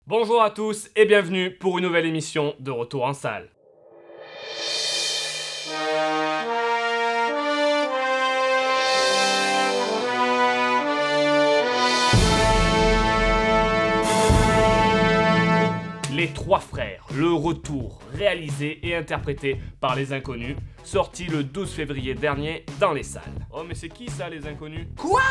Bonjour à tous et bienvenue pour une nouvelle émission de Retour en salle. Les Trois Frères, le retour, réalisé et interprété par Les Inconnus, sorti le 12 février dernier dans les salles. Oh mais c'est qui ça, Les Inconnus? Quoi?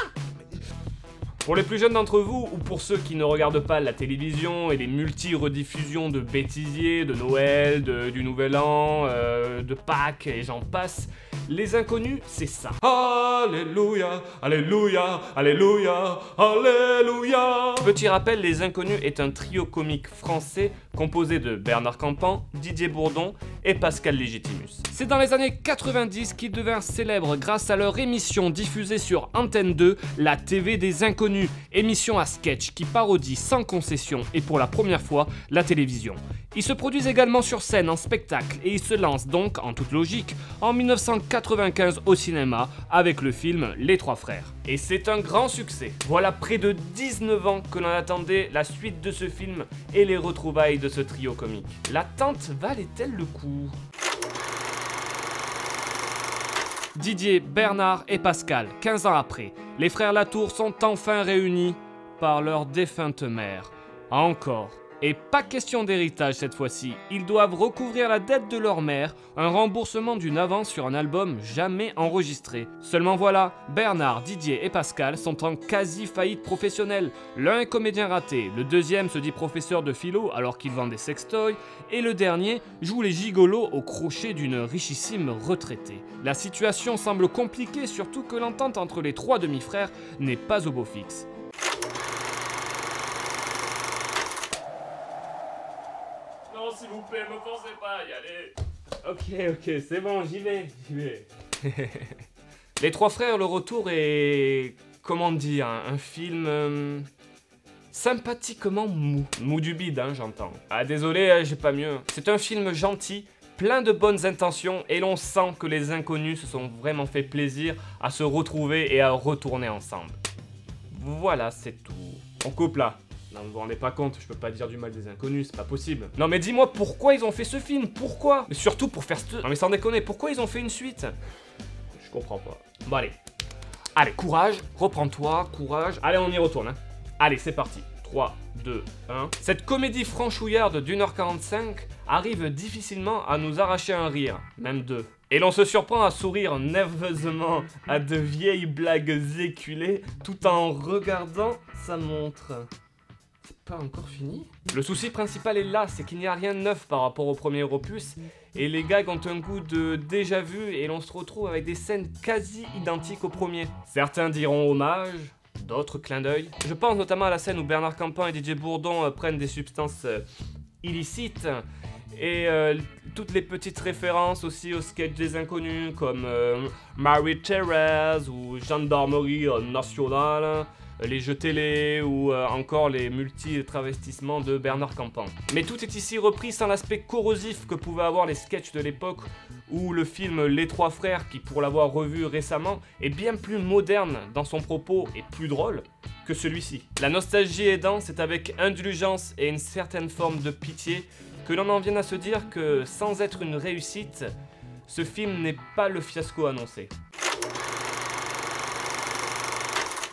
Pour les plus jeunes d'entre vous, ou pour ceux qui ne regardent pas la télévision et les multi-rediffusions de bêtisiers, de Noël, du Nouvel An, de Pâques et j'en passe, Les Inconnus, c'est ça. Alléluia, alléluia, alléluia, alléluia. Petit rappel, Les Inconnus est un trio comique français composé de Bernard Campan, Didier Bourdon et Pascal Légitimus. C'est dans les années 90 qu'ils devinrent célèbres grâce à leur émission diffusée sur Antenne 2, la TV des Inconnus, émission à sketch qui parodie sans concession et pour la première fois la télévision. Ils se produisent également sur scène en spectacle et ils se lancent donc, en toute logique, en 1995 au cinéma avec le film Les Trois Frères. Et c'est un grand succès. Voilà près de 19 ans que l'on attendait la suite de ce film et les retrouvailles de ce trio comique. L'attente valait-elle le coup ? Didier, Bernard et Pascal, 15 ans après, les frères Latour sont enfin réunis par leur défunte mère. Encore. Et pas question d'héritage cette fois-ci, ils doivent recouvrir la dette de leur mère, un remboursement d'une avance sur un album jamais enregistré. Seulement voilà, Bernard, Didier et Pascal sont en quasi-faillite professionnelle. L'un est comédien raté, le deuxième se dit professeur de philo alors qu'il vend des sextoys, et le dernier joue les gigolos au crochet d'une richissime retraitée. La situation semble compliquée, surtout que l'entente entre les trois demi-frères n'est pas au beau fixe. Non, s'il vous plaît, me forcez pas à y aller. Ok, c'est bon, j'y vais. Les Trois Frères, le retour est... comment dire, un film... sympathiquement mou. Mou du bide, hein, j'entends. Ah, désolé, j'ai pas mieux. C'est un film gentil, plein de bonnes intentions, et l'on sent que les Inconnus se sont vraiment fait plaisir à se retrouver et à retourner ensemble. Voilà, c'est tout. On coupe là. Non, vous vous rendez pas compte, je peux pas dire du mal des Inconnus, c'est pas possible. Non mais dis-moi pourquoi ils ont fait ce film, pourquoi? Mais surtout pour faire ce... Non mais sans déconner, pourquoi ils ont fait une suite? Je comprends pas. Bon allez. Allez, courage, reprends-toi, courage. Allez, on y retourne, hein. Allez, c'est parti. 3, 2, 1. Cette comédie franchouillarde d'1h45 arrive difficilement à nous arracher un rire, même deux. Et l'on se surprend à sourire nerveusement à de vieilles blagues éculées tout en regardant sa montre. C'est pas encore fini? Le souci principal est là, c'est qu'il n'y a rien de neuf par rapport au premier opus, et les gags ont un goût de déjà vu et l'on se retrouve avec des scènes quasi identiques au premier. Certains diront hommage, d'autres clin d'œil. Je pense notamment à la scène où Bernard Campan et Didier Bourdon prennent des substances illicites, et toutes les petites références aussi aux sketchs des Inconnus, comme Marie-Thérèse ou Gendarmerie nationale, les jeux télé ou encore les multi-travestissements de Bernard Campan. Mais tout est ici repris sans l'aspect corrosif que pouvaient avoir les sketchs de l'époque ou le film Les Trois Frères qui, pour l'avoir revu récemment, est bien plus moderne dans son propos et plus drôle que celui-ci. La nostalgie aidant, c'est avec indulgence et une certaine forme de pitié que l'on en vienne à se dire que sans être une réussite, ce film n'est pas le fiasco annoncé.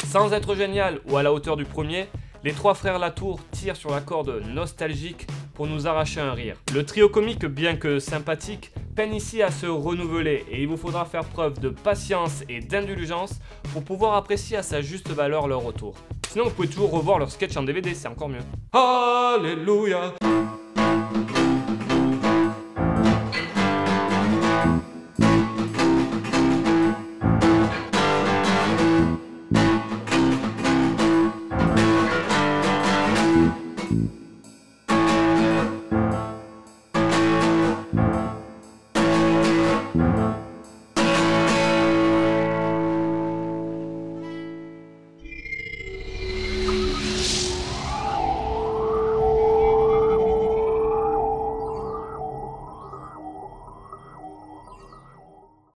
Sans être génial ou à la hauteur du premier, les Trois Frères Latour tirent sur la corde nostalgique pour nous arracher un rire. Le trio comique, bien que sympathique, peine ici à se renouveler et il vous faudra faire preuve de patience et d'indulgence pour pouvoir apprécier à sa juste valeur leur retour. Sinon vous pouvez toujours revoir leur sketch en DVD, c'est encore mieux. Alléluia.